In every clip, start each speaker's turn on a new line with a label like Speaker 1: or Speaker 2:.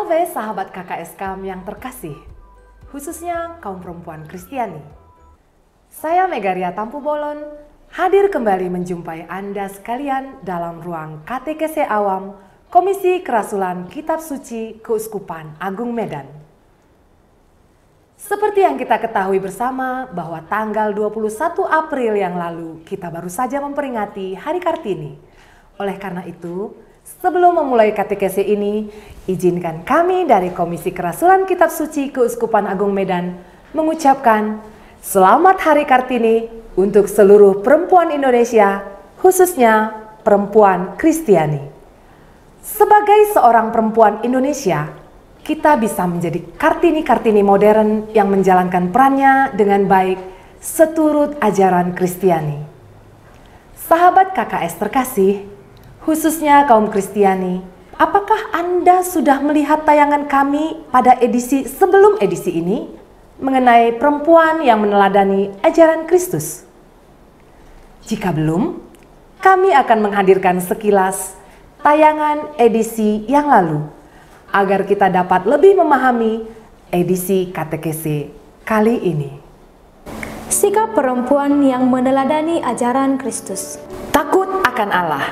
Speaker 1: Salve sahabat KKSKAM yang terkasih, khususnya kaum perempuan Kristiani. Saya Megaria Tampu Bolon, hadir kembali menjumpai Anda sekalian dalam ruang KTKC Awam, Komisi Kerasulan Kitab Suci Keuskupan Agung Medan. Seperti yang kita ketahui bersama bahwa tanggal 21 April yang lalu kita baru saja memperingati Hari Kartini. Oleh karena itu, sebelum memulai katekese ini, izinkan kami dari Komisi Kerasulan Kitab Suci Keuskupan Agung Medan mengucapkan Selamat Hari Kartini untuk seluruh perempuan Indonesia, khususnya perempuan Kristiani. Sebagai seorang perempuan Indonesia, kita bisa menjadi Kartini-Kartini modern yang menjalankan perannya dengan baik seturut ajaran Kristiani. Sahabat KKS terkasih, khususnya kaum Kristiani, apakah Anda sudah melihat tayangan kami pada edisi sebelum edisi ini mengenai perempuan yang meneladani ajaran Kristus? Jika belum, kami akan menghadirkan sekilas tayangan edisi yang lalu agar kita dapat lebih memahami edisi katekese kali ini.
Speaker 2: Sikap perempuan yang meneladani ajaran Kristus.
Speaker 1: Takut akan Allah,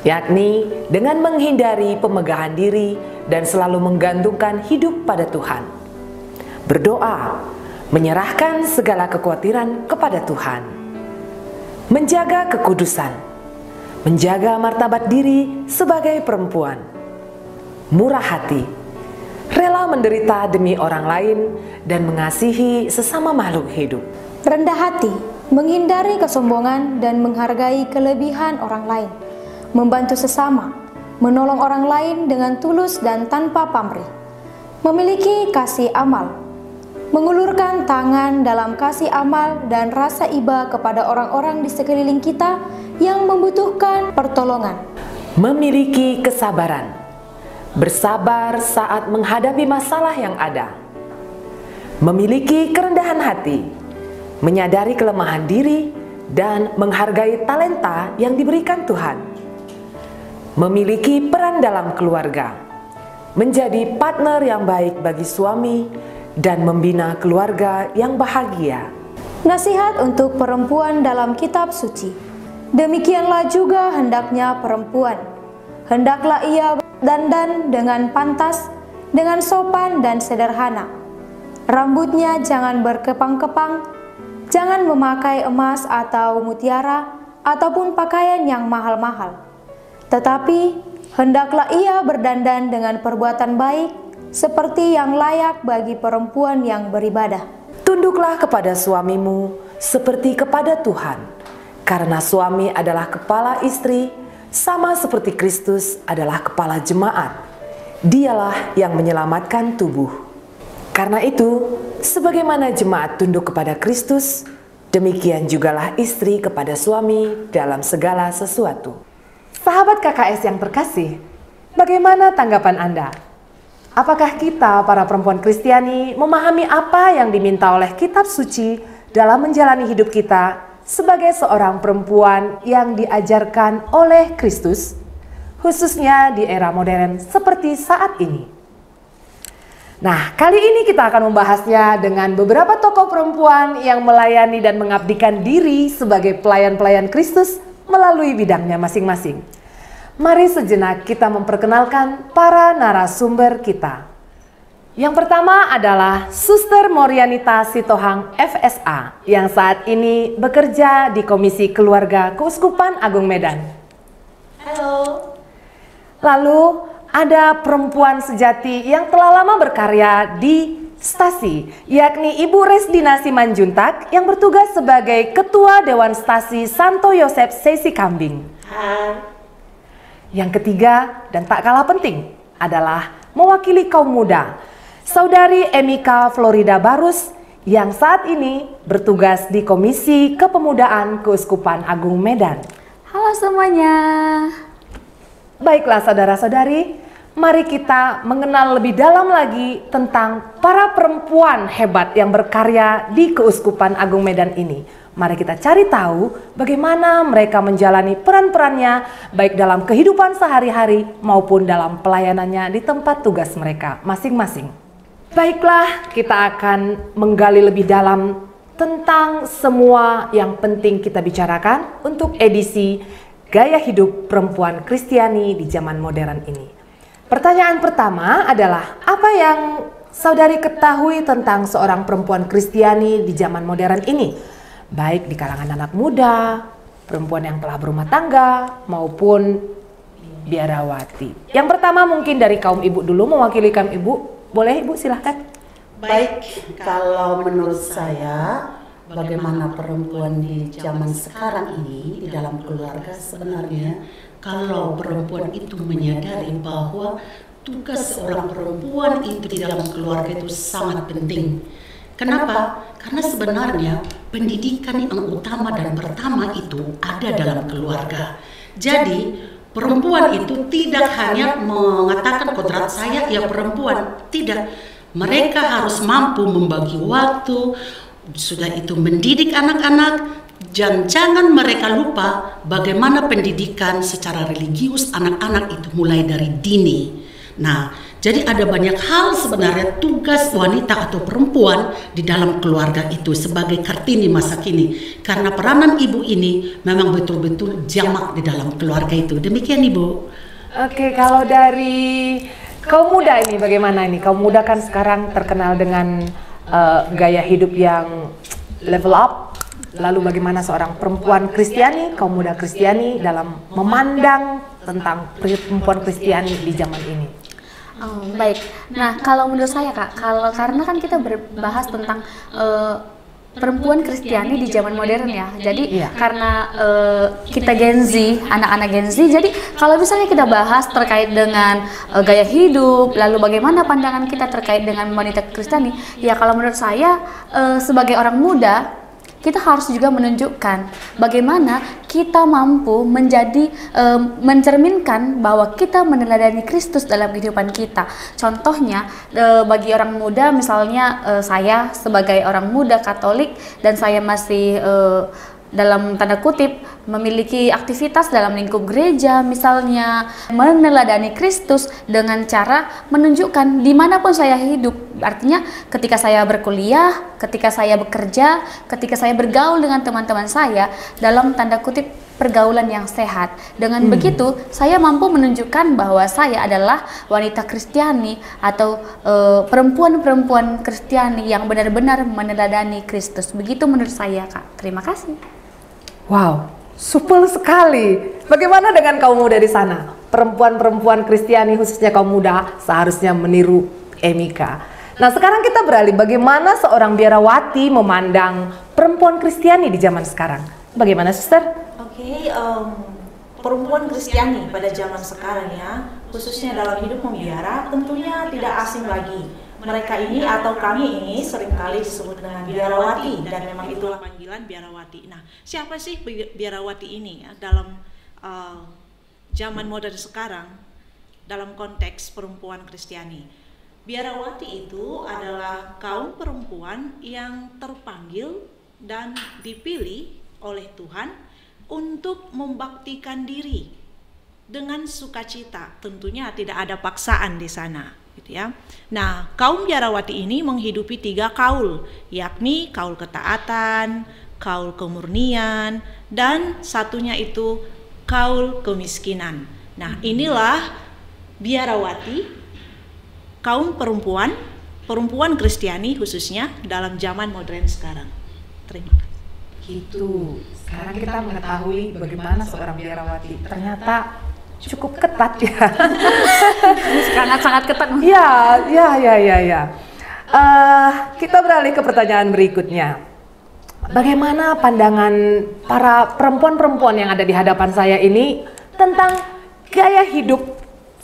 Speaker 1: yakni dengan menghindari pemegahan diri dan selalu menggantungkan hidup pada Tuhan. Berdoa, menyerahkan segala kekhawatiran kepada Tuhan. Menjaga kekudusan, menjaga martabat diri sebagai perempuan. Murah hati, rela menderita demi orang lain dan mengasihi sesama makhluk hidup.
Speaker 2: Rendah hati, menghindari kesombongan dan menghargai kelebihan orang lain. Membantu sesama, menolong orang lain dengan tulus dan tanpa pamrih. Memiliki kasih amal, mengulurkan tangan dalam kasih amal dan rasa iba kepada orang-orang di sekeliling kita yang membutuhkan pertolongan.
Speaker 1: Memiliki kesabaran, bersabar saat menghadapi masalah yang ada. Memiliki kerendahan hati, menyadari kelemahan diri dan menghargai talenta yang diberikan Tuhan. Memiliki peran dalam keluarga, menjadi partner yang baik bagi suami dan membina keluarga yang bahagia.
Speaker 2: Nasihat untuk perempuan dalam kitab suci. Demikianlah juga hendaknya perempuan. Hendaklah ia dandan dengan pantas, dengan sopan dan sederhana. Rambutnya jangan berkepang-kepang, jangan memakai emas atau mutiara, ataupun pakaian yang mahal-mahal. Tetapi, hendaklah ia berdandan dengan perbuatan baik, seperti yang layak bagi perempuan yang beribadah.
Speaker 1: Tunduklah kepada suamimu seperti kepada Tuhan, karena suami adalah kepala istri, sama seperti Kristus adalah kepala jemaat. Dialah yang menyelamatkan tubuh. Karena itu, sebagaimana jemaat tunduk kepada Kristus, demikian jugalah istri kepada suami dalam segala sesuatu. Sahabat KKS yang terkasih, bagaimana tanggapan Anda? Apakah kita para perempuan Kristiani memahami apa yang diminta oleh kitab suci dalam menjalani hidup kita sebagai seorang perempuan yang diajarkan oleh Kristus, khususnya di era modern seperti saat ini? Nah, kali ini kita akan membahasnya dengan beberapa tokoh perempuan yang melayani dan mengabdikan diri sebagai pelayan-pelayan Kristus melalui bidangnya masing-masing. Mari sejenak kita memperkenalkan para narasumber kita. Yang pertama adalah Suster Morianita Sitohang FSA yang saat ini bekerja di Komisi Keluarga Keuskupan Agung Medan.
Speaker 3: Halo.
Speaker 1: Lalu ada perempuan sejati yang telah lama berkarya di stasi, yakni Ibu Resdina Simanjuntak yang bertugas sebagai Ketua Dewan Stasi Santo Yosep Sesi Kambing.
Speaker 3: Hai.
Speaker 1: Yang ketiga dan tak kalah penting adalah mewakili kaum muda, Saudari Emika Florida Barus yang saat ini bertugas di Komisi Kepemudaan Keuskupan Agung Medan.
Speaker 3: Halo semuanya.
Speaker 1: Baiklah saudara-saudari, mari kita mengenal lebih dalam lagi tentang para perempuan hebat yang berkarya di Keuskupan Agung Medan ini. Mari kita cari tahu bagaimana mereka menjalani peran-perannya baik dalam kehidupan sehari-hari maupun dalam pelayanannya di tempat tugas mereka masing-masing. Baiklah, kita akan menggali lebih dalam tentang semua yang penting kita bicarakan untuk edisi Gaya Hidup Perempuan Kristiani di zaman modern ini. Pertanyaan pertama adalah, apa yang saudari ketahui tentang seorang perempuan Kristiani di zaman modern ini? Baik di kalangan anak muda, perempuan yang telah berumah tangga, maupun biarawati. Yang pertama mungkin dari kaum ibu dulu, mewakili kaum ibu. Boleh ibu, silahkan.
Speaker 4: Baik, kalau menurut saya, bagaimana perempuan di zaman sekarang ini di dalam keluarga, sebenarnya kalau perempuan itu menyadari bahwa tugas seorang perempuan itu di dalam keluarga itu sangat penting. Kenapa? Karena sebenarnya pendidikan yang utama dan pertama itu ada dalam keluarga. Jadi perempuan itu tidak hanya mengatakan kodrat saya ya perempuan, tidak. Mereka harus mampu membagi waktu, sudah itu mendidik anak-anak. Jangan mereka lupa bagaimana pendidikan secara religius anak-anak itu mulai dari dini. Nah, jadi ada banyak hal sebenarnya tugas wanita atau perempuan di dalam keluarga itu sebagai Kartini masa kini. Karena peranan ibu ini memang betul-betul jamak di dalam keluarga itu. Demikian Ibu.
Speaker 1: Oke, kalau dari kaum muda ini bagaimana ini? Kaum muda kan sekarang terkenal dengan gaya hidup yang level up. Lalu bagaimana seorang perempuan Kristiani, kaum muda Kristiani dalam memandang tentang perempuan Kristiani di zaman ini?
Speaker 3: Baik. Nah, kalau menurut saya Kak, karena kan kita berbahas tentang perempuan Kristiani di zaman modern ya. Jadi karena kita Gen Z, anak-anak Gen Z, jadi kalau misalnya kita bahas terkait dengan gaya hidup, lalu bagaimana pandangan kita terkait dengan wanita Kristiani, ya kalau menurut saya sebagai orang muda, kita harus juga menunjukkan bagaimana kita mampu menjadi mencerminkan bahwa kita meneladani Kristus dalam kehidupan kita. Contohnya bagi orang muda, misalnya saya sebagai orang muda Katolik dan saya masih dalam tanda kutip memiliki aktivitas dalam lingkup gereja, misalnya meneladani Kristus dengan cara menunjukkan dimanapun saya hidup. Artinya ketika saya berkuliah, ketika saya bekerja, ketika saya bergaul dengan teman-teman saya dalam tanda kutip pergaulan yang sehat. Dengan begitu saya mampu menunjukkan bahwa saya adalah wanita Kristiani atau perempuan-perempuan Kristiani yang benar-benar meneladani Kristus. Begitu menurut saya Kak. Terima kasih.
Speaker 1: Wow, supel sekali. Bagaimana dengan kaum muda di sana? Perempuan-perempuan Kristiani khususnya kaum muda seharusnya meniru Emika. Nah, sekarang kita beralih bagaimana seorang biarawati memandang perempuan Kristiani di zaman sekarang. Bagaimana, Suster?
Speaker 5: Oke, perempuan Kristiani pada zaman sekarang ya, khususnya dalam hidup membiara, tentunya tidak asing lagi. Mereka ini atau kami ini seringkali disebut dengan biarawati, dan memang itulah panggilan biarawati. Nah, siapa sih biarawati ini ya dalam zaman modern sekarang dalam konteks perempuan Kristiani? Biarawati itu adalah kaum perempuan yang terpanggil dan dipilih oleh Tuhan untuk membaktikan diri dengan sukacita. Tentunya tidak ada paksaan di sana. Gitu ya. Nah, kaum biarawati ini menghidupi 3 kaul, yakni kaul ketaatan, kaul kemurnian, dan satunya itu kaul kemiskinan. Nah, inilah biarawati, kaum perempuan Kristiani khususnya dalam zaman modern sekarang. Terima kasih.
Speaker 1: Gitu. Sekarang kita mengetahui bagaimana seorang biarawati. Ternyata cukup ketat ya.
Speaker 3: Sangat ketat.
Speaker 1: Ya. Kita beralih ke pertanyaan berikutnya. Bagaimana pandangan para perempuan-perempuan yang ada di hadapan saya ini tentang gaya hidup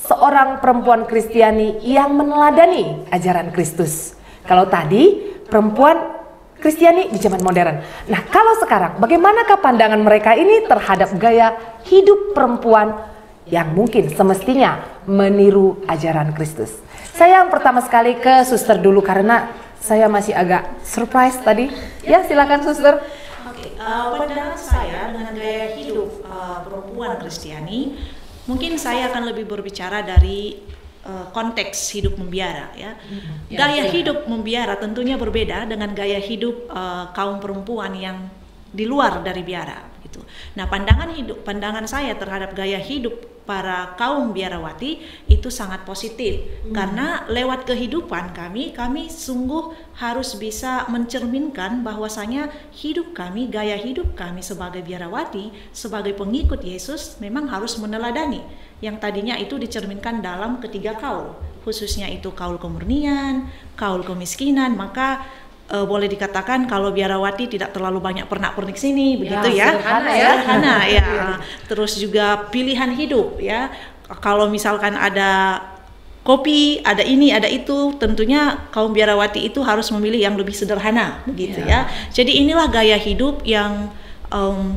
Speaker 1: seorang perempuan Kristiani yang meneladani ajaran Kristus? Kalau tadi perempuan Kristiani di zaman modern. Nah, kalau sekarang bagaimanakah pandangan mereka ini terhadap gaya hidup perempuan yang mungkin semestinya meniru ajaran Kristus? Saya yang pertama sekali ke Suster dulu karena saya masih agak surprise tadi. Ya, silakan Suster.
Speaker 5: Oke, Oke, pandangan saya dengan gaya hidup perempuan Kristiani, mungkin saya akan lebih berbicara dari konteks hidup membiara ya. Gaya hidup membiara tentunya berbeda dengan gaya hidup kaum perempuan yang di luar dari biara gitu. Nah, pandangan saya terhadap gaya hidup para kaum biarawati itu sangat positif karena lewat kehidupan kami sungguh harus bisa mencerminkan bahwasanya gaya hidup kami sebagai biarawati, sebagai pengikut Yesus memang harus meneladani yang tadinya itu dicerminkan dalam ketiga kaul, khususnya itu kaul kemurnian, kaul kemiskinan. Maka boleh dikatakan kalau biarawati tidak terlalu banyak pernak-pernik sini, begitu ya, sederhana ya. Terus juga pilihan hidup ya. Kalau misalkan ada kopi, ada ini, ada itu, tentunya kaum biarawati itu harus memilih yang lebih sederhana, begitu ya. Jadi inilah gaya hidup yang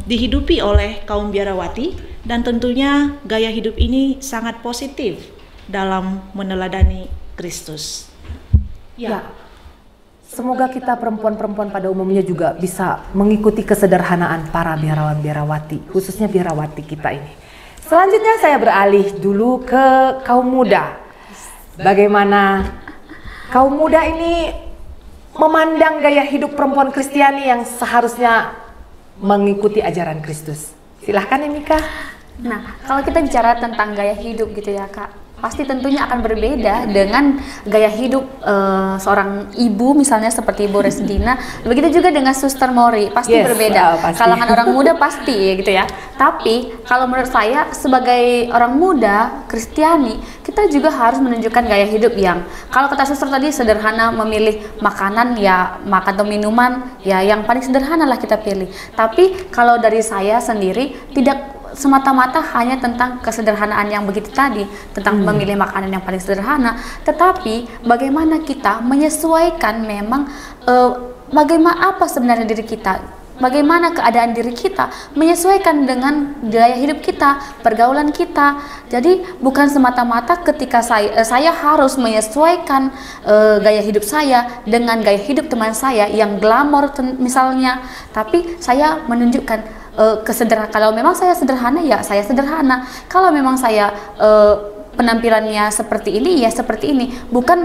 Speaker 5: dihidupi oleh kaum biarawati, dan tentunya gaya hidup ini sangat positif dalam meneladani Kristus.
Speaker 1: Ya. Semoga kita perempuan-perempuan pada umumnya juga bisa mengikuti kesederhanaan para biarawan-biarawati, khususnya biarawati kita ini. Selanjutnya saya beralih dulu ke kaum muda. Bagaimana kaum muda ini memandang gaya hidup perempuan Kristiani yang seharusnya mengikuti ajaran Kristus. Silahkan Emika.
Speaker 3: Nah, kalau kita bicara tentang gaya hidup gitu ya Kak, pasti tentunya akan berbeda dengan gaya hidup seorang ibu misalnya seperti Ibu Resdina. Begitu juga dengan Suster Mori, pasti berbeda.
Speaker 1: Pasti.
Speaker 3: Kalangan orang muda pasti gitu ya. Tapi kalau menurut saya sebagai orang muda Kristiani, kita juga harus menunjukkan gaya hidup yang, kalau kata Suster tadi sederhana, memilih makanan ya, makan atau minuman ya yang paling sederhana lah kita pilih. Tapi kalau dari saya sendiri tidak semata-mata hanya tentang kesederhanaan yang begitu tadi, tentang memilih makanan yang paling sederhana, tetapi bagaimana kita menyesuaikan memang bagaimana apa sebenarnya diri kita, bagaimana keadaan diri kita, menyesuaikan dengan gaya hidup kita, pergaulan kita. Jadi bukan semata-mata ketika saya harus menyesuaikan gaya hidup saya dengan gaya hidup teman saya yang glamor misalnya, tapi saya menunjukkan kesederhanaan. Kalau memang saya sederhana ya saya sederhana, kalau memang saya penampilannya seperti ini ya seperti ini, bukan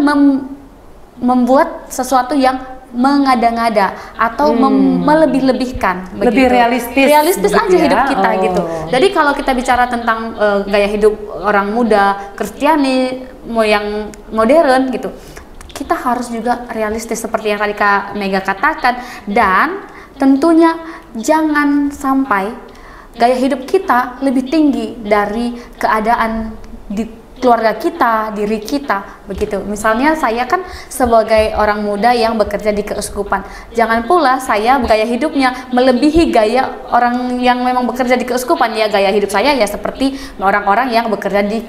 Speaker 3: membuat sesuatu yang mengada-ngada atau melebih-lebihkan,
Speaker 1: lebih realistis
Speaker 3: aja hidup kita gitu. Jadi kalau kita bicara tentang gaya hidup orang muda Kristiani yang modern gitu, kita harus juga realistis seperti yang tadi Kak Mega katakan, dan tentunya jangan sampai gaya hidup kita lebih tinggi dari keadaan di keluarga kita, diri kita, begitu. Misalnya saya kan sebagai orang muda yang bekerja di keuskupan, jangan pula saya gaya hidupnya melebihi gaya orang yang memang bekerja di keuskupan. Ya gaya hidup saya ya seperti orang-orang yang bekerja di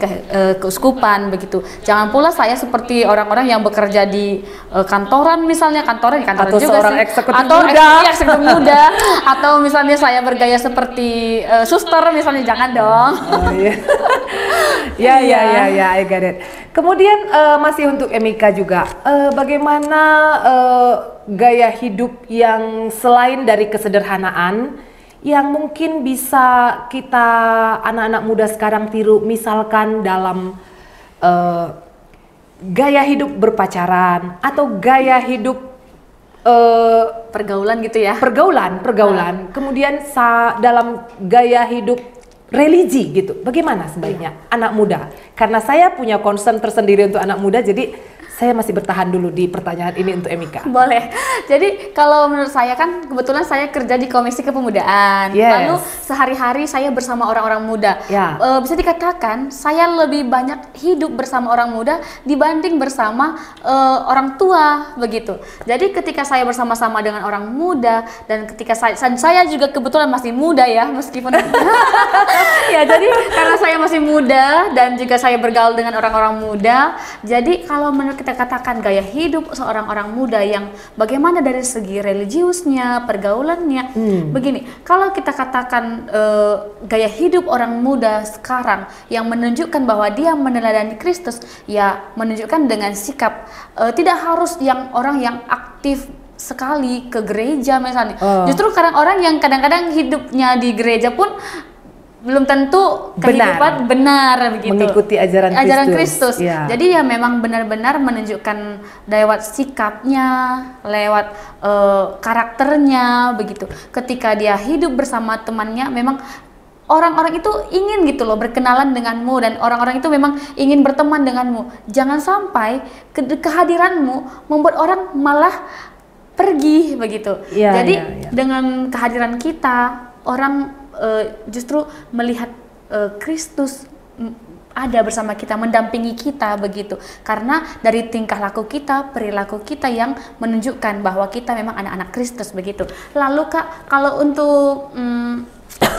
Speaker 3: keuskupan, begitu. Jangan pula saya seperti orang-orang yang bekerja di kantoran misalnya, kantoran
Speaker 1: atau
Speaker 3: juga
Speaker 1: seorang
Speaker 3: sih,
Speaker 1: eksekutif
Speaker 3: atau
Speaker 1: muda.
Speaker 3: eksekutif muda, atau misalnya saya bergaya seperti suster misalnya, jangan dong.
Speaker 1: Ya, I get it. Kemudian masih untuk Emika juga, bagaimana gaya hidup yang selain dari kesederhanaan yang mungkin bisa kita anak-anak muda sekarang tiru, misalkan dalam gaya hidup berpacaran atau gaya hidup
Speaker 3: pergaulan gitu ya.
Speaker 1: Pergaulan. Kemudian dalam gaya hidup religi gitu, bagaimana sebaiknya anak muda? Karena saya punya concern tersendiri untuk anak muda, jadi saya masih bertahan dulu di pertanyaan ini untuk Emika.
Speaker 3: Boleh. Jadi kalau menurut saya kan kebetulan saya kerja di Komisi Kepemudaan. Lalu sehari-hari saya bersama orang-orang muda. Bisa dikatakan saya lebih banyak hidup bersama orang muda dibanding bersama orang tua, begitu. Jadi ketika saya bersama-sama dengan orang muda, dan ketika saya juga kebetulan masih muda ya, meskipun ya, jadi karena saya masih muda dan juga saya bergaul dengan orang-orang muda, jadi kalau menurut kita katakan gaya hidup seorang orang muda yang bagaimana dari segi religiusnya, pergaulannya, begini, kalau kita katakan gaya hidup orang muda sekarang yang menunjukkan bahwa dia meneladani Kristus, ya menunjukkan dengan sikap, tidak harus yang orang yang aktif sekali ke gereja misalnya. Justru orang yang kadang-kadang hidupnya di gereja pun belum tentu kehidupan benar begitu.
Speaker 1: Mengikuti ajaran
Speaker 3: Kristus. Ya. Jadi ya memang benar-benar menunjukkan lewat sikapnya, lewat karakternya begitu. Ketika dia hidup bersama temannya, memang orang-orang itu ingin gitu loh berkenalan denganmu, dan orang-orang itu memang ingin berteman denganmu. Jangan sampai kehadiranmu membuat orang malah pergi begitu. Jadi dengan kehadiran kita, orang justru melihat Kristus ada bersama kita, mendampingi kita begitu. Karena dari tingkah laku kita, perilaku kita yang menunjukkan bahwa kita memang anak-anak Kristus begitu. Lalu Kak, kalau untuk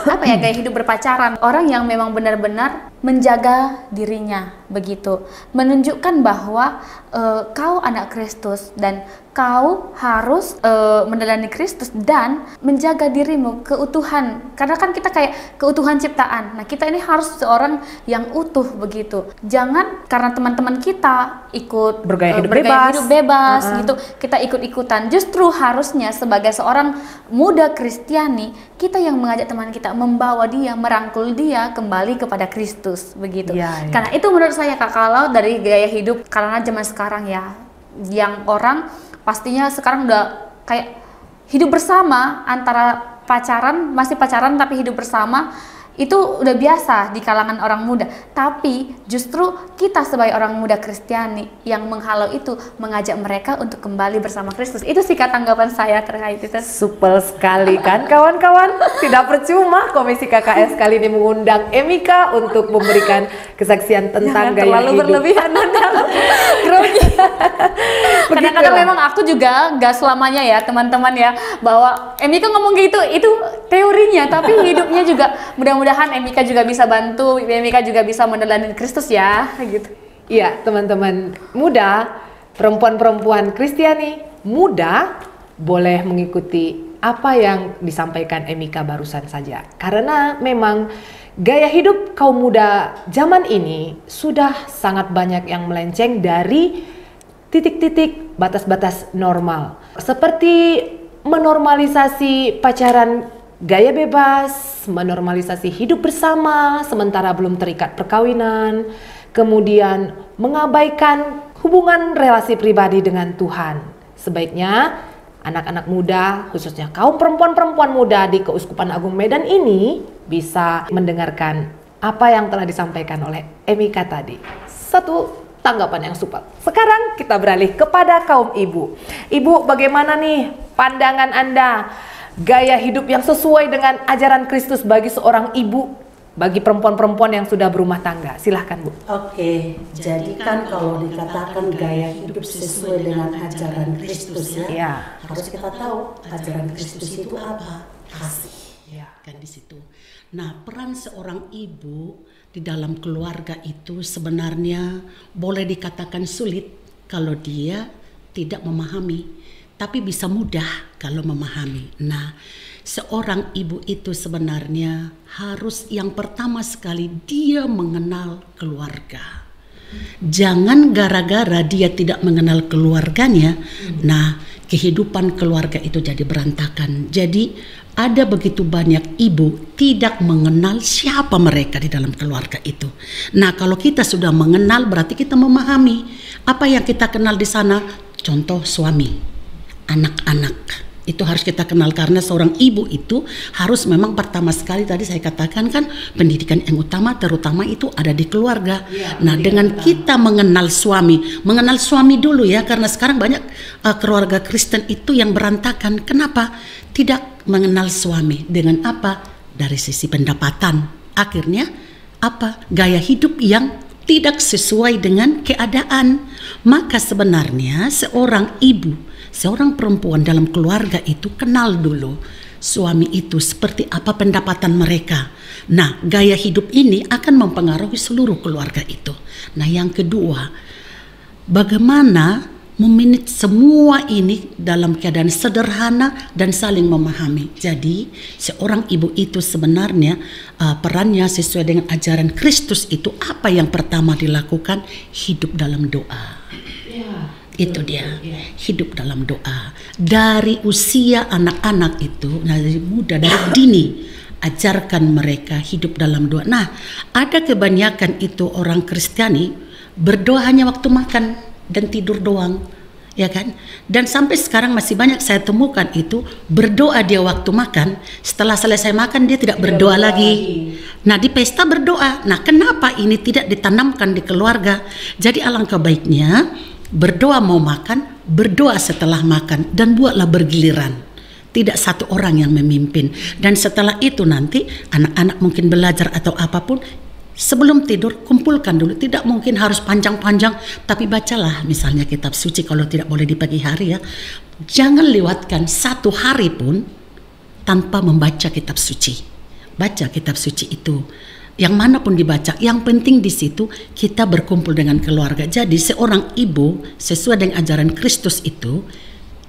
Speaker 3: gaya hidup berpacaran, orang yang memang benar-benar menjaga dirinya begitu, menunjukkan bahwa kau anak Kristus dan kau harus meneladani Kristus dan menjaga dirimu, keutuhan. Karena kan kita kayak keutuhan ciptaan. Nah, kita ini harus seorang yang utuh begitu. Jangan karena teman-teman kita ikut
Speaker 1: bergaya hidup
Speaker 3: bebas gitu, kita ikut-ikutan. Justru harusnya sebagai seorang muda Kristiani, kita yang mengajak teman kita, membawa dia, merangkul dia kembali kepada Kristus begitu. Karena itu menurut saya Kak, kalau dari gaya hidup, karena zaman sekarang ya, yang orang pastinya sekarang udah kayak hidup bersama, antara pacaran, masih pacaran tapi hidup bersama, itu udah biasa di kalangan orang muda. Tapi justru kita sebagai orang muda Kristiani yang menghalau itu, mengajak mereka untuk kembali bersama Kristus. Itu sih tanggapan saya terkait itu.
Speaker 1: Supel sekali kan kawan-kawan. Tidak percuma Komisi KKS kali ini mengundang Emika untuk memberikan kesaksian tentang gaya
Speaker 3: terlalu
Speaker 1: hidup.
Speaker 3: Berlebihan grogi. Kadang-kadang memang aku juga gak selamanya ya teman-teman ya, bahwa Emika ngomong gitu, itu teorinya, tapi hidupnya juga mudah-mudahan Emika juga bisa bantu, Emika juga bisa meneladani Kristus ya gitu.
Speaker 1: Iya teman-teman muda, perempuan-perempuan Kristiani muda boleh mengikuti apa yang disampaikan Emika barusan saja. Karena memang gaya hidup kaum muda zaman ini sudah sangat banyak yang melenceng dari titik-titik batas-batas normal. Seperti menormalisasi pacaran gaya bebas, menormalisasi hidup bersama sementara belum terikat perkawinan, kemudian mengabaikan hubungan relasi pribadi dengan Tuhan. Sebaiknya anak-anak muda, khususnya kaum perempuan-perempuan muda di Keuskupan Agung Medan ini bisa mendengarkan apa yang telah disampaikan oleh Emika tadi. Satu tanggapan yang supel. Sekarang kita beralih kepada kaum ibu. Ibu, bagaimana nih pandangan Anda? Gaya hidup yang sesuai dengan ajaran Kristus bagi seorang ibu, bagi perempuan-perempuan yang sudah berumah tangga. Silahkan Bu.
Speaker 4: Oke, jadi kan kalau dikatakan gaya hidup sesuai dengan ajaran Kristus ya, harus kita tahu ajaran Kristus itu apa? Kasih, kan di situ. Nah, peran seorang ibu di dalam keluarga itu sebenarnya boleh dikatakan sulit kalau dia tidak memahami, tapi bisa mudah kalau memahami. Nah, seorang ibu itu sebenarnya harus yang pertama sekali dia mengenal keluarga. Jangan gara-gara dia tidak mengenal keluarganya, nah kehidupan keluarga itu jadi berantakan. Jadi ada begitu banyak ibu tidak mengenal siapa mereka di dalam keluarga itu. Nah, kalau kita sudah mengenal berarti kita memahami apa yang kita kenal di sana. Contoh suami, anak-anak. Itu harus kita kenal karena seorang ibu itu harus memang pertama sekali tadi saya katakan kan pendidikan yang utama terutama itu ada di keluarga. Nah, dengan kita mengenal suami dulu ya, karena sekarang banyak keluarga Kristen itu yang berantakan. Kenapa? Tidak mengenal suami. Dengan apa? Dari sisi pendapatan. Akhirnya apa? Gaya hidup yang tidak sesuai dengan keadaan. Maka sebenarnya seorang ibu, seorang perempuan dalam keluarga itu kenal dulu suami itu seperti apa pendapatan mereka. Nah, gaya hidup ini akan mempengaruhi seluruh keluarga itu. Nah, yang kedua, bagaimana memanage semua ini dalam keadaan sederhana dan saling memahami. Jadi, seorang ibu itu sebenarnya perannya sesuai dengan ajaran Kristus itu apa yang pertama dilakukan? Hidup dalam doa. Itu dia, hidup dalam doa. Dari usia anak-anak itu, dari muda, dari dini, ajarkan mereka hidup dalam doa. Nah, ada kebanyakan itu orang Kristiani berdoa hanya waktu makan dan tidur doang, ya kan? Dan sampai sekarang masih banyak saya temukan itu berdoa dia waktu makan, setelah selesai makan dia tidak berdoa lagi. Nah, di pesta berdoa. Nah, kenapa ini tidak ditanamkan di keluarga? Jadi alangkah baiknya berdoa mau makan, berdoa setelah makan, dan buatlah bergiliran. Tidak satu orang yang memimpin. Dan setelah itu nanti anak-anak mungkin belajar atau apapun, sebelum tidur kumpulkan dulu. Tidak mungkin harus panjang-panjang, tapi bacalah misalnya kitab suci kalau tidak boleh di pagi hari ya. Jangan lewatkan satu hari pun tanpa membaca kitab suci. Baca kitab suci itu. Yang manapun dibaca, yang penting di situ kita berkumpul dengan keluarga. Jadi seorang ibu sesuai dengan ajaran Kristus itu,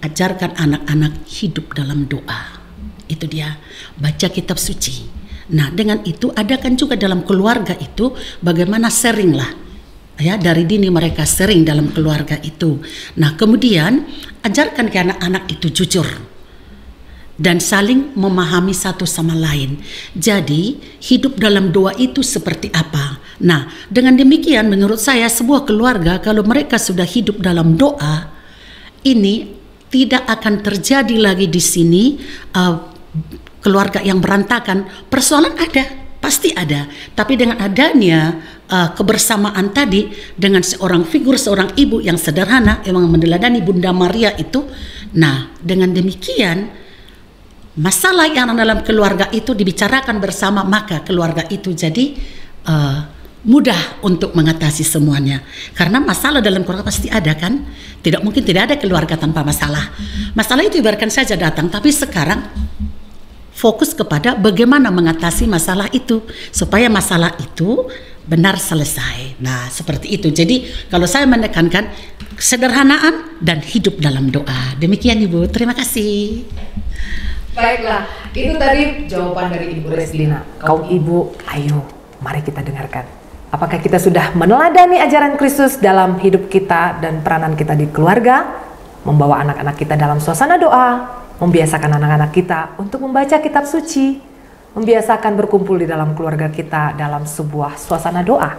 Speaker 4: ajarkan anak-anak hidup dalam doa. Itu dia, baca kitab suci. Nah, dengan itu adakan juga dalam keluarga itu bagaimana sering lah. Ya, dari dini mereka sering dalam keluarga itu. Nah, kemudian ajarkan ke anak-anak itu jujur dan saling memahami satu sama lain. Jadi hidup dalam doa itu seperti apa? Nah, dengan demikian menurut saya sebuah keluarga kalau mereka sudah hidup dalam doa, ini tidak akan terjadi lagi di sini keluarga yang berantakan. Persoalan ada, pasti ada. Tapi dengan adanya kebersamaan tadi dengan seorang figur, seorang ibu yang sederhana yang meneladani Bunda Maria itu, nah dengan demikian masalah yang dalam keluarga itu dibicarakan bersama, maka keluarga itu jadi mudah untuk mengatasi semuanya. Karena masalah dalam keluarga pasti ada kan? Tidak mungkin tidak ada keluarga tanpa masalah. Masalah itu biarkan saja datang, tapi sekarang fokus kepada bagaimana mengatasi masalah itu supaya masalah itu benar selesai. Nah, seperti itu. Jadi kalau saya menekankan kesederhanaan dan hidup dalam doa. Demikian Ibu, terima kasih.
Speaker 1: Baiklah, itu tadi jawaban dari Ibu Resdina. Kaum ibu, ayo mari kita dengarkan. Apakah kita sudah meneladani ajaran Kristus dalam hidup kita dan peranan kita di keluarga, membawa anak-anak kita dalam suasana doa, membiasakan anak-anak kita untuk membaca kitab suci, membiasakan berkumpul di dalam keluarga kita dalam sebuah suasana doa.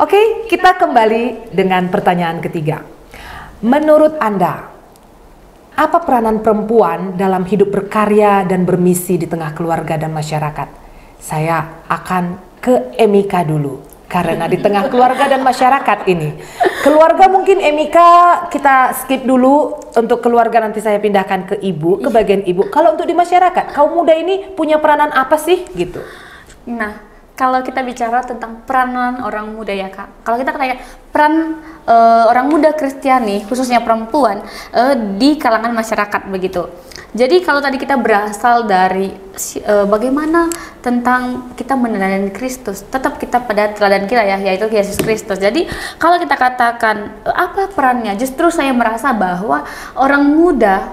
Speaker 1: Oke, kita kembali dengan pertanyaan ketiga. Menurut Anda, apa peranan perempuan dalam hidup berkarya dan bermisi di tengah keluarga dan masyarakat? Saya akan ke Emika dulu, karena di tengah keluarga dan masyarakat ini. Keluarga mungkin Emika kita skip dulu, untuk keluarga nanti saya pindahkan ke Ibu, ke bagian Ibu. Kalau untuk di masyarakat, kaum muda ini punya peranan apa sih gitu?
Speaker 3: Nah, kalau kita bicara tentang peranan orang muda ya Kak, kalau kita kayak peran orang muda Kristiani, khususnya perempuan di kalangan masyarakat begitu. Jadi kalau tadi kita berasal dari bagaimana tentang kita meneladani Kristus, tetap kita pada teladan kita ya, yaitu Yesus Kristus. Jadi kalau kita katakan apa perannya, justru saya merasa bahwa orang muda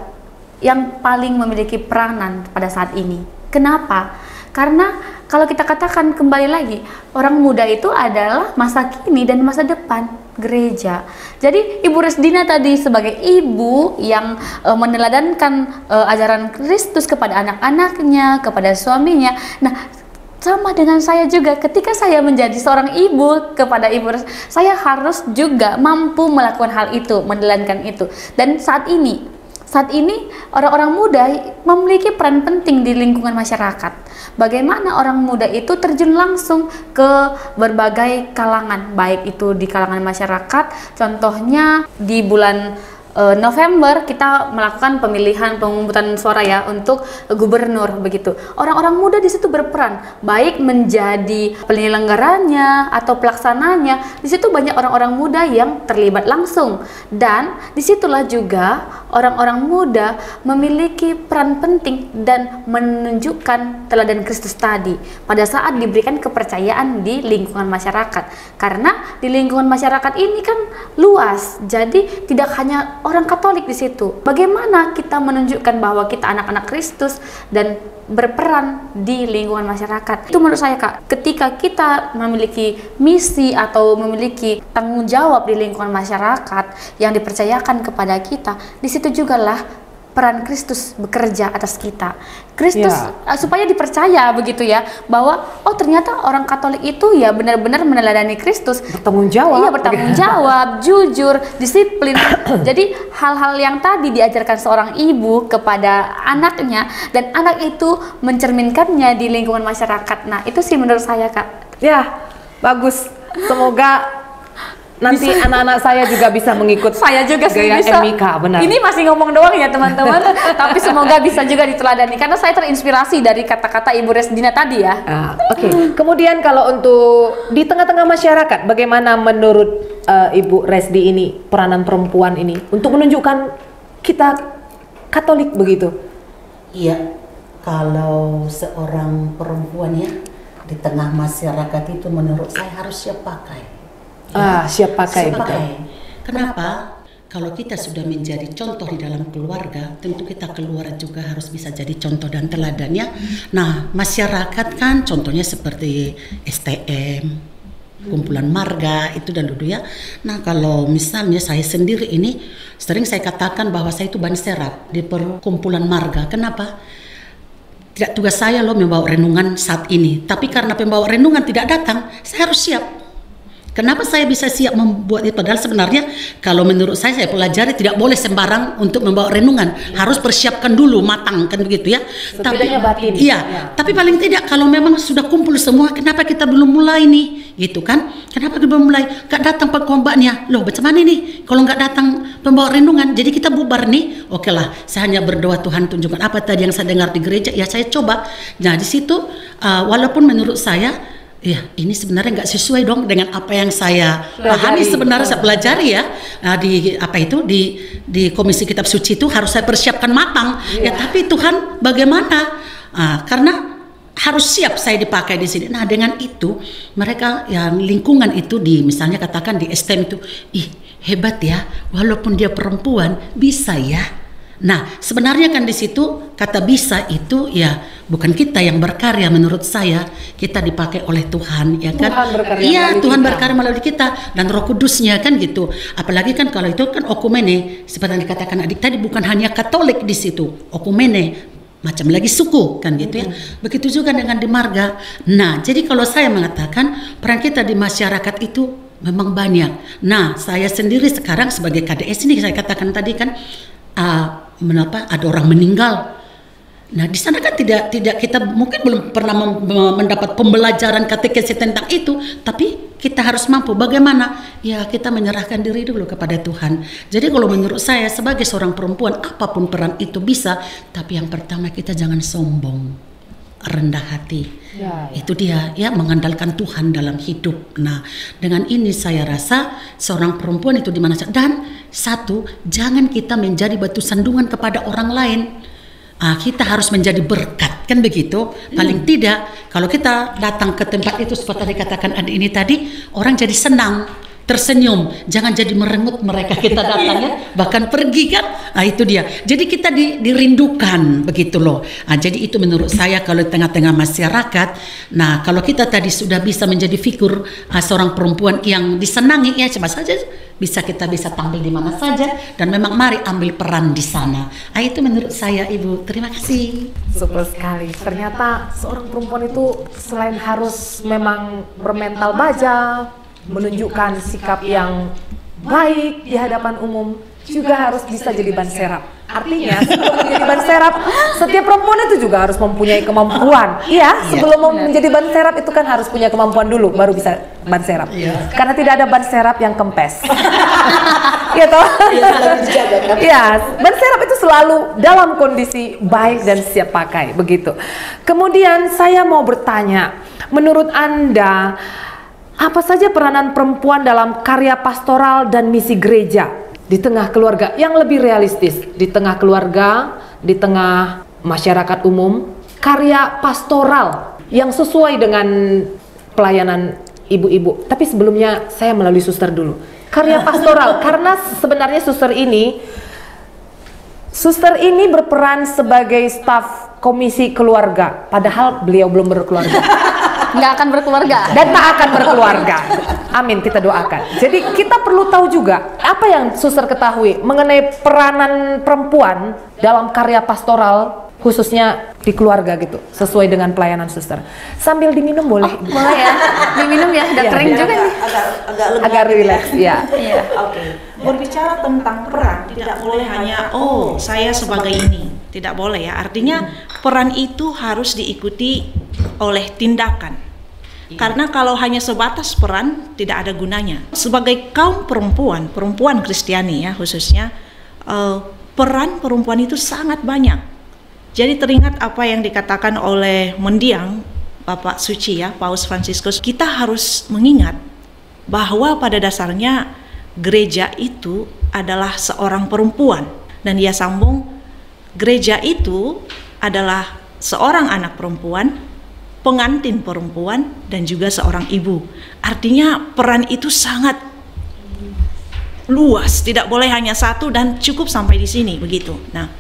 Speaker 3: yang paling memiliki peranan pada saat ini. Kenapa? Karena kalau kita katakan kembali lagi, orang muda itu adalah masa kini dan masa depan gereja. Jadi Ibu Resdina tadi sebagai ibu yang meneladankan ajaran Kristus kepada anak-anaknya, kepada suaminya. Nah, sama dengan saya juga, ketika saya menjadi seorang ibu kepada Ibu, saya harus juga mampu melakukan hal itu, meneladangkan itu. Dan saat ini orang-orang muda memiliki peran penting di lingkungan masyarakat. Bagaimana orang muda itu terjun langsung ke berbagai kalangan, baik itu di kalangan masyarakat. Contohnya di bulan November kita melakukan pemilihan pemungutan suara ya untuk gubernur begitu. Orang-orang muda di situ berperan, baik menjadi penyelenggaranya atau pelaksananya. Di situ banyak orang-orang muda yang terlibat langsung, dan disitulah juga orang-orang muda memiliki peran penting dan menunjukkan teladan Kristus tadi pada saat diberikan kepercayaan di lingkungan masyarakat. Karena di lingkungan masyarakat ini kan luas, jadi tidak hanya orang Katolik di situ. Bagaimana kita menunjukkan bahwa kita anak-anak Kristus dan berperan di lingkungan masyarakat. Itu menurut saya Kak, ketika kita memiliki misi atau memiliki tanggung jawab di lingkungan masyarakat yang dipercayakan kepada kita, di situ juga lah peran Kristus bekerja atas kita. Kristus supaya dipercaya begitu ya, bahwa oh ternyata orang Katolik itu ya benar-benar meneladani Kristus,
Speaker 1: bertanggung jawab.
Speaker 3: Iya, bertanggung jawab, jujur, disiplin. Jadi hal-hal yang tadi diajarkan seorang ibu kepada anaknya dan anak itu mencerminkannya di lingkungan masyarakat. Nah, itu sih menurut saya Kak.
Speaker 1: Ya, bagus. Semoga nanti anak-anak saya juga bisa mengikut
Speaker 3: saya juga sih
Speaker 1: gaya
Speaker 3: bisa.
Speaker 1: Mika, benar.
Speaker 3: Ini masih ngomong doang ya teman-teman, tapi semoga bisa juga diteladani karena saya terinspirasi dari kata-kata Ibu Resdina tadi ya.
Speaker 1: Oke. Kemudian kalau untuk di tengah-tengah masyarakat, bagaimana menurut Ibu Resdi ini peranan perempuan ini untuk menunjukkan kita Katolik begitu?
Speaker 4: Iya, kalau seorang perempuan ya di tengah masyarakat itu menurut saya harus siap pakai.
Speaker 1: Siap pakai.
Speaker 4: Kenapa? Kalau kita sudah menjadi contoh di dalam keluarga, tentu kita keluar juga harus bisa jadi contoh dan teladan ya. Nah, masyarakat kan contohnya seperti STM, kumpulan marga itu dan dulu ya. Nah, kalau misalnya saya sendiri ini sering saya katakan bahwa saya itu ban serap di perkumpulan marga. Kenapa? Tidak tugas saya loh membawa renungan saat ini, tapi karena pembawa renungan tidak datang, saya harus siap. Kenapa saya bisa siap membuat itu? Padahal sebenarnya kalau menurut saya pelajari tidak boleh sembarang untuk membawa renungan, harus persiapkan dulu matang kan begitu ya.
Speaker 1: Setidaknya batin.
Speaker 4: Iya, tapi paling tidak kalau memang sudah kumpul semua, kenapa kita belum mulai nih, gitu kan? Kenapa kita belum mulai? Gak datang pengkhotbahnya, loh bagaimana nih? Kalau nggak datang pembawa renungan, jadi kita bubar nih. Oke lah, saya hanya berdoa Tuhan tunjukkan apa tadi yang saya dengar di gereja, ya saya coba. Nah di situ walaupun menurut saya ya, ini sebenarnya nggak sesuai dong dengan apa yang saya pahami sebenarnya saya pelajari ya di apa itu di Komisi Kitab Suci itu harus saya persiapkan matang. Ya, tapi Tuhan bagaimana? Karena harus siap saya dipakai di sini. Nah, dengan itu mereka yang lingkungan itu di misalnya katakan di STM itu, ih hebat ya, walaupun dia perempuan bisa ya. Nah, sebenarnya kan di situ kata bisa itu ya bukan kita yang berkarya, menurut saya kita dipakai oleh Tuhan ya kan. Iya, Tuhan berkarya melalui kita dan Roh Kudusnya kan gitu. Apalagi kan kalau itu kan okumene seperti yang dikatakan adik tadi, bukan hanya Katolik di situ, okumene macam lagi suku kan gitu ya. Begitu juga dengan di marga. Nah, jadi kalau saya mengatakan peran kita di masyarakat itu memang banyak. Nah, saya sendiri sekarang sebagai KDS ini saya katakan tadi kan mengapa ada orang meninggal. Nah, di sana kan tidak kita mungkin belum pernah mendapat pembelajaran katekesi tentang itu, tapi kita harus mampu bagaimana? Ya, kita menyerahkan diri dulu kepada Tuhan. Jadi kalau menurut saya sebagai seorang perempuan apapun peran itu bisa, tapi yang pertama kita jangan sombong, rendah hati. Ya. Itu dia ya, mengandalkan Tuhan dalam hidup. Nah, dengan ini saya rasa seorang perempuan itu di mana saja. Dan satu, jangan kita menjadi batu sandungan kepada orang lain. Kita harus menjadi berkat kan begitu. Paling tidak kalau kita datang ke tempat itu seperti dikatakan adik ini tadi, orang jadi senang, tersenyum, jangan jadi merengut mereka kita datang ya, bahkan pergi kan. Itu dia. Jadi kita dirindukan begitu loh. Jadi itu menurut saya kalau di tengah-tengah masyarakat. Nah, kalau kita tadi sudah bisa menjadi figur seorang perempuan yang disenangi ya, cuma saja kita bisa tampil di mana saja dan memang mari ambil peran di sana. Itu menurut saya Ibu. Terima kasih.
Speaker 1: Super sekali. Ternyata seorang perempuan itu selain harus memang bermental baja, menunjukkan sikap yang baik di hadapan umum, juga harus bisa jadi ban serap. Artinya sebelum menjadi ban serap, setiap perempuan itu juga harus mempunyai kemampuan. Iya, sebelum menjadi ban serap itu kan harus punya kemampuan dulu, baru bisa ban serap. Karena tidak ada ban serap yang kempes. Iya toh? Iya, ban serap itu selalu dalam kondisi baik dan siap pakai, begitu. Kemudian saya mau bertanya, menurut Anda apa saja peranan perempuan dalam karya pastoral dan misi gereja di tengah keluarga yang lebih realistis, di tengah keluarga, di tengah masyarakat umum, karya pastoral yang sesuai dengan pelayanan ibu-ibu. Tapi sebelumnya saya melalui suster dulu. Karya pastoral, karena sebenarnya suster ini berperan sebagai staf komisi keluarga, padahal beliau belum berkeluarga.
Speaker 3: Nggak akan berkeluarga.
Speaker 1: Dan tak akan berkeluarga. Amin, kita doakan. Jadi kita perlu tahu juga apa yang suster ketahui mengenai peranan perempuan dalam karya pastoral, khususnya di keluarga gitu, sesuai dengan pelayanan suster. Sambil diminum boleh?
Speaker 3: Boleh ya, diminum ya, udah kering juga nih.
Speaker 1: Agak relax, ya.
Speaker 3: Iya.
Speaker 5: Oke. Berbicara tentang peran, tidak boleh hanya saya sebagai ini, tidak boleh ya. Artinya peran itu harus diikuti oleh tindakan. Karena kalau hanya sebatas peran tidak ada gunanya. Sebagai kaum perempuan Kristiani ya khususnya, peran perempuan itu sangat banyak. Jadi teringat apa yang dikatakan oleh mendiang Bapak Suci ya, Paus Fransiskus, kita harus mengingat bahwa pada dasarnya gereja itu adalah seorang perempuan, dan dia sambung, gereja itu adalah seorang anak perempuan, pengantin perempuan, dan juga seorang ibu. Artinya peran itu sangat luas, tidak boleh hanya satu dan cukup sampai di sini begitu. Nah,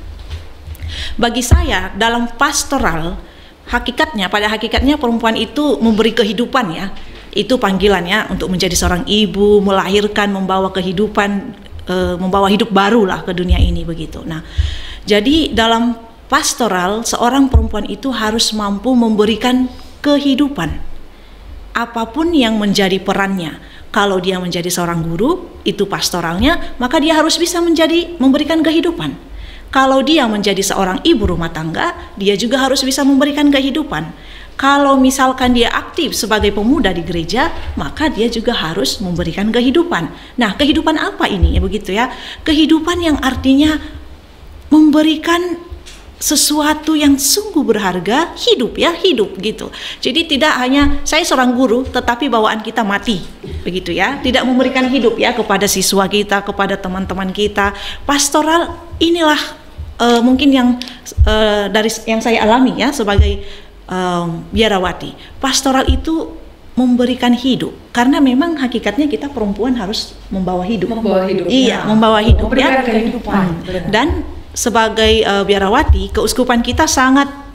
Speaker 5: bagi saya dalam pastoral, pada hakikatnya perempuan itu memberi kehidupan ya. Itu panggilannya untuk menjadi seorang ibu, melahirkan, membawa kehidupan, membawa hidup baru lah ke dunia ini begitu. Nah, jadi dalam pastoral seorang perempuan itu harus mampu memberikan kehidupan. Apapun yang menjadi perannya. Kalau dia menjadi seorang guru, itu pastoralnya, maka dia harus bisa memberikan kehidupan. Kalau dia menjadi seorang ibu rumah tangga, dia juga harus bisa memberikan kehidupan. Kalau misalkan dia aktif sebagai pemuda di gereja, maka dia juga harus memberikan kehidupan. Nah, kehidupan apa ini ya begitu ya? Kehidupan yang artinya memberikan sesuatu yang sungguh berharga, hidup gitu. Jadi tidak hanya saya seorang guru tetapi bawaan kita mati begitu ya, tidak memberikan hidup ya kepada siswa kita, kepada teman-teman kita. Pastoral inilah mungkin yang dari yang saya alami ya sebagai biarawati. Pastoral itu memberikan hidup, karena memang hakikatnya kita perempuan harus membawa hidup. Iya, membawa hidup ya. Kehidupan. Dan sebagai biarawati, keuskupan kita sangat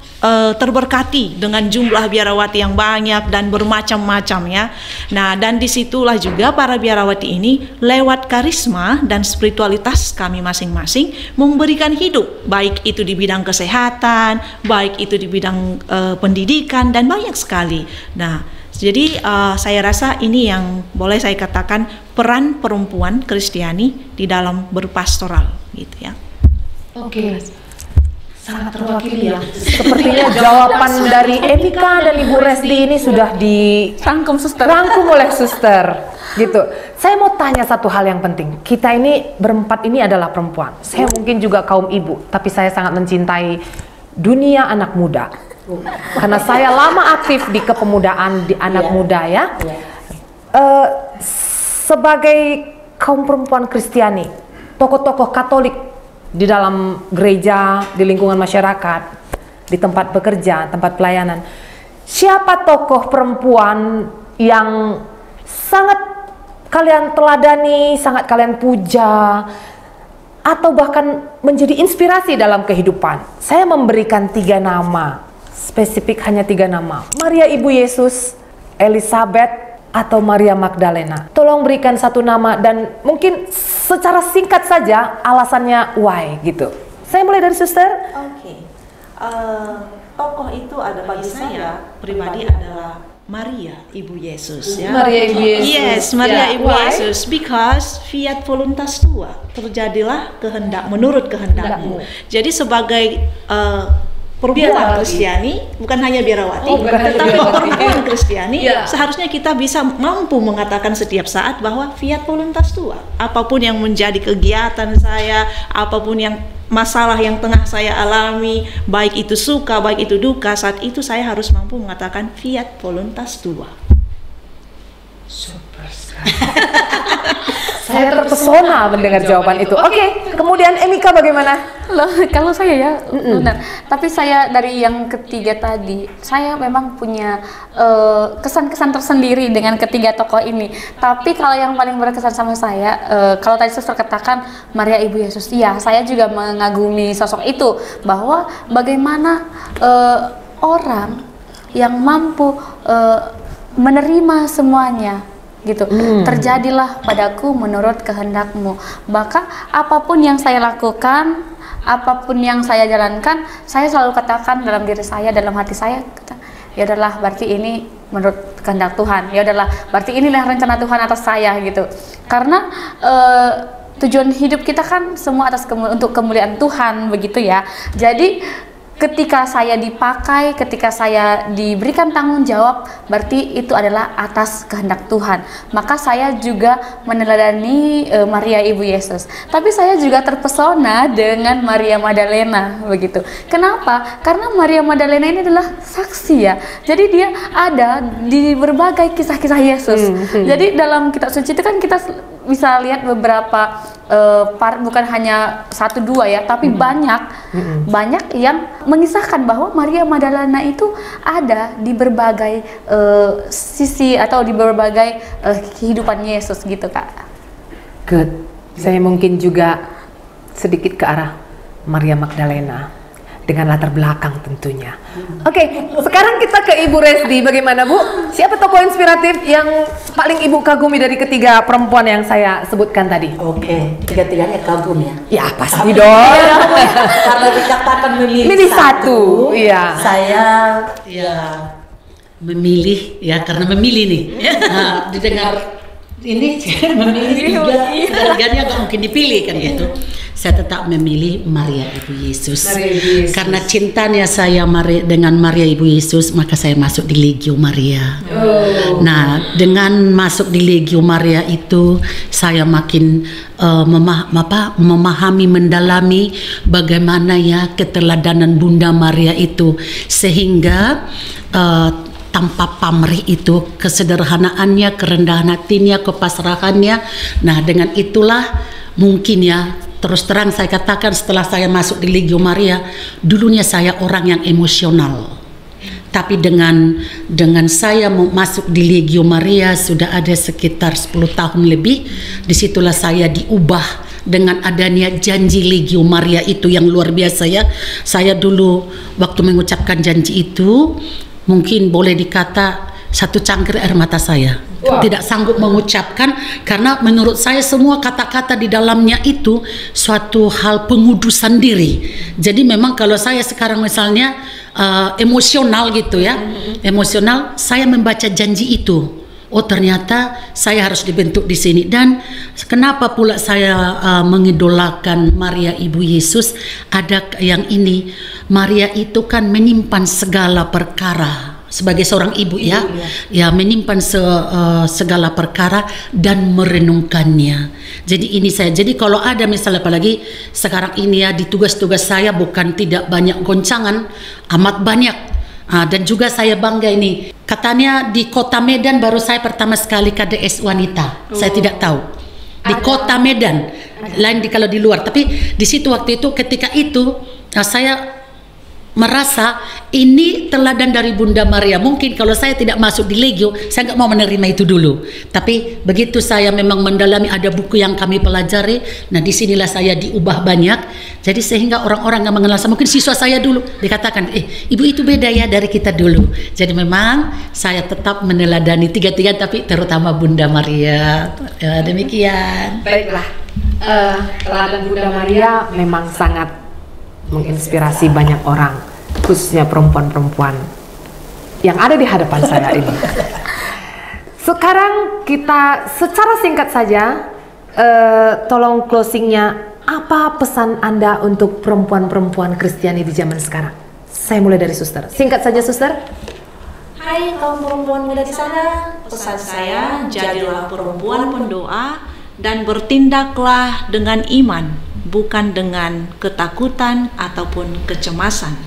Speaker 5: terberkati dengan jumlah biarawati yang banyak dan bermacam-macam ya. Nah, dan disitulah juga para biarawati ini lewat karisma dan spiritualitas kami masing-masing memberikan hidup, baik itu di bidang kesehatan, baik itu di bidang pendidikan, dan banyak sekali. Nah, jadi saya rasa ini yang boleh saya katakan peran perempuan Kristiani di dalam berpastoral gitu ya.
Speaker 1: Oke. Sangat terwakili ya. Sepertinya jawaban dari Evika dan Ibu Resdi ini sudah dirangkum oleh suster gitu. Saya mau tanya satu hal yang penting. Kita ini berempat ini adalah perempuan. Saya mungkin juga kaum ibu, tapi saya sangat mencintai dunia anak muda. Karena saya lama aktif di kepemudaan di anak muda ya. Sebagai kaum perempuan Kristiani, tokoh-tokoh Katolik di dalam gereja, di lingkungan masyarakat, di tempat bekerja, tempat pelayanan, siapa tokoh perempuan yang sangat kalian teladani, sangat kalian puja, atau bahkan menjadi inspirasi dalam kehidupan? Saya memberikan 3 nama, spesifik hanya 3 nama: Maria Ibu Yesus, Elizabeth, atau Maria Magdalena. Tolong berikan 1 nama dan mungkin secara singkat saja alasannya why gitu. Saya mulai dari suster.
Speaker 5: Oke. Tokoh itu ada bagi saya pribadi adalah Maria Ibu Yesus ya.
Speaker 1: Maria Ibu Yesus.
Speaker 5: Yes, Maria Ibu
Speaker 1: Why?
Speaker 5: Yesus, because fiat voluntas tua, terjadilah kehendak menurut kehendakmu. Jadi sebagai perempuan Kristiani, bukan hanya biarawati, tetapi perempuan Kristiani, seharusnya kita bisa mampu mengatakan setiap saat bahwa fiat voluntas tua. Apapun yang menjadi kegiatan saya, apapun yang masalah yang tengah saya alami, baik itu suka, baik itu duka, saat itu saya harus mampu mengatakan fiat voluntas tua.
Speaker 1: Saya terpesona mendengar jawaban itu. Oke, kemudian Emika bagaimana?
Speaker 3: Loh, kalau saya ya benar. Tapi saya dari yang ketiga tadi, saya memang punya kesan-kesan tersendiri dengan ketiga tokoh ini. Tapi kalau yang paling berkesan sama saya, kalau tadi suster katakan Maria Ibu Yesus, ya saya juga mengagumi sosok itu, bahwa bagaimana orang yang mampu menerima semuanya gitu. Terjadilah padaku menurut kehendakmu. Maka apapun yang saya lakukan, apapun yang saya jalankan, saya selalu katakan dalam diri saya, dalam hati saya, ya adalah berarti ini menurut kehendak Tuhan. Ya adalah berarti inilah rencana Tuhan atas saya gitu. Karena tujuan hidup kita kan semua untuk kemuliaan Tuhan begitu ya. Jadi ketika saya dipakai, ketika saya diberikan tanggung jawab, berarti itu adalah atas kehendak Tuhan. Maka saya juga meneladani Maria Ibu Yesus. Tapi saya juga terpesona dengan Maria Magdalena begitu. Kenapa? Karena Maria Magdalena ini adalah saksi ya. Jadi dia ada di berbagai kisah-kisah Yesus. Jadi dalam kitab suci itu kan kita bisa lihat beberapa bukan hanya 1-2 ya, tapi banyak yang mengisahkan bahwa Maria Magdalena itu ada di berbagai sisi atau di berbagai kehidupan Yesus gitu Kak.
Speaker 1: Good. Saya mungkin juga sedikit ke arah Maria Magdalena dengan latar belakang tentunya. Oke, sekarang kita ke Ibu Resdi. Bagaimana Bu? Siapa tokoh inspiratif yang paling Ibu kagumi dari ketiga perempuan yang saya sebutkan tadi?
Speaker 4: Oke, tiga-tiganya kagum ya.
Speaker 1: Ya pasti dong.
Speaker 4: Karena dikatakan
Speaker 1: Milih satu. Iya.
Speaker 4: Saya ya memilih ya, karena memilih nih. Nah, didengar ini memilih tiganya nggak mungkin dipilih kan gitu. Saya tetap memilih Maria Ibu Yesus. Karena cintanya saya dengan Maria Ibu Yesus, maka saya masuk di Legio Maria. Nah, dengan masuk di Legio Maria itu saya makin memahami, mendalami bagaimana ya keteladanan Bunda Maria itu, sehingga tanpa pamrih itu, kesederhanaannya, kerendahan hatinya, kepasrahannya. Nah, dengan itulah mungkin ya, terus terang saya katakan setelah saya masuk di Legio Maria, dulunya saya orang yang emosional. Tapi dengan saya masuk di Legio Maria sudah ada sekitar 10 tahun lebih, disitulah saya diubah dengan adanya janji Legio Maria itu yang luar biasa ya. Saya dulu waktu mengucapkan janji itu, mungkin boleh dikata satu cangkir air mata saya. Tidak sanggup mengucapkan, karena menurut saya semua kata-kata di dalamnya itu suatu hal pengudusan diri. Jadi memang kalau saya sekarang misalnya emosional gitu ya, emosional, saya membaca janji itu. Oh ternyata saya harus dibentuk di sini. Dan kenapa pula saya mengidolakan Maria Ibu Yesus? Ada yang ini, Maria itu kan menyimpan segala perkara. Sebagai seorang ibu ya, menyimpan segala perkara dan merenungkannya. Jadi ini saya, jadi kalau ada misalnya apalagi sekarang ini ya di tugas-tugas saya bukan tidak banyak goncangan, amat banyak. Dan juga saya bangga ini, katanya di Kota Medan baru saya pertama sekali KDS wanita. Saya tidak tahu di Kota Medan, lain kalau di luar. Tapi di situ waktu itu ketika itu saya merasa ini teladan dari Bunda Maria. Mungkin kalau saya tidak masuk di Legio, saya nggak mau menerima itu dulu. Tapi begitu saya memang mendalami, ada buku yang kami pelajari. Nah disinilah saya diubah banyak. Jadi sehingga orang-orang yang mengenal saya, mungkin siswa saya dulu dikatakan, ibu itu beda ya dari kita dulu. Jadi memang saya tetap meneladani tiga-tiga, tapi terutama Bunda Maria. Ya, demikian.
Speaker 1: Baiklah, teladan Bunda Maria memang sangat menginspirasi banyak orang, khususnya perempuan-perempuan yang ada di hadapan saya ini. Sekarang kita secara singkat saja, tolong closingnya, apa pesan Anda untuk perempuan-perempuan Kristiani di zaman sekarang? Saya mulai dari suster. Singkat saja suster.
Speaker 5: Hai kaum perempuan muda di sana, pesan saya, jadilah perempuan pendoa dan bertindaklah dengan iman, bukan dengan ketakutan ataupun kecemasan.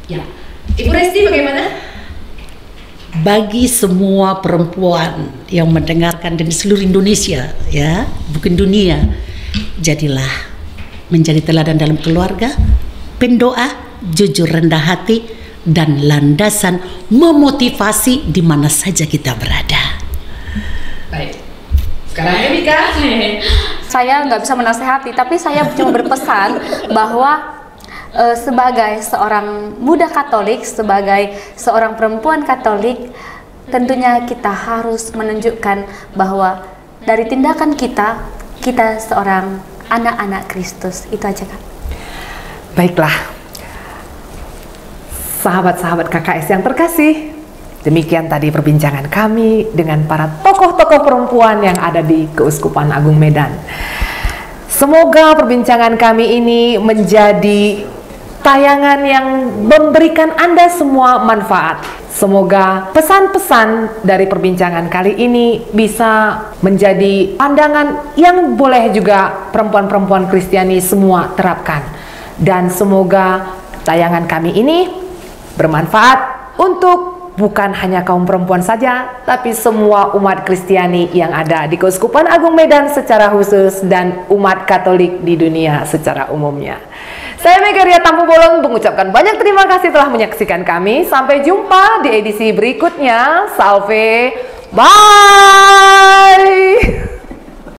Speaker 1: Ya, Ibu Resti bagaimana?
Speaker 4: bagi semua perempuan yang mendengarkan di seluruh Indonesia, ya, bukan dunia, jadilah menjadi teladan dalam keluarga, pendoa, jujur rendah hati, dan landasan memotivasi di mana saja kita berada.
Speaker 1: Baik. Sekarang Mika.
Speaker 3: Saya nggak bisa menasehati, tapi saya cuma berpesan bahwa sebagai seorang muda Katolik, sebagai seorang perempuan Katolik, tentunya kita harus menunjukkan bahwa dari tindakan kita seorang anak-anak Kristus. Itu aja, Kak.
Speaker 1: Baiklah, sahabat-sahabat KKS yang terkasih, demikian tadi perbincangan kami dengan para tokoh-tokoh perempuan yang ada di Keuskupan Agung Medan. Semoga perbincangan kami ini menjadi tayangan yang memberikan Anda semua manfaat. Semoga pesan-pesan dari perbincangan kali ini bisa menjadi pandangan yang boleh juga perempuan-perempuan Kristiani semua terapkan. Dan semoga tayangan kami ini bermanfaat untuk bukan hanya kaum perempuan saja, tapi semua umat Kristiani yang ada di Keuskupan Agung Medan secara khusus dan umat Katolik di dunia secara umumnya. Saya Megaria Tampu Bolon mengucapkan banyak terima kasih telah menyaksikan kami. Sampai jumpa di edisi berikutnya. Salve, bye.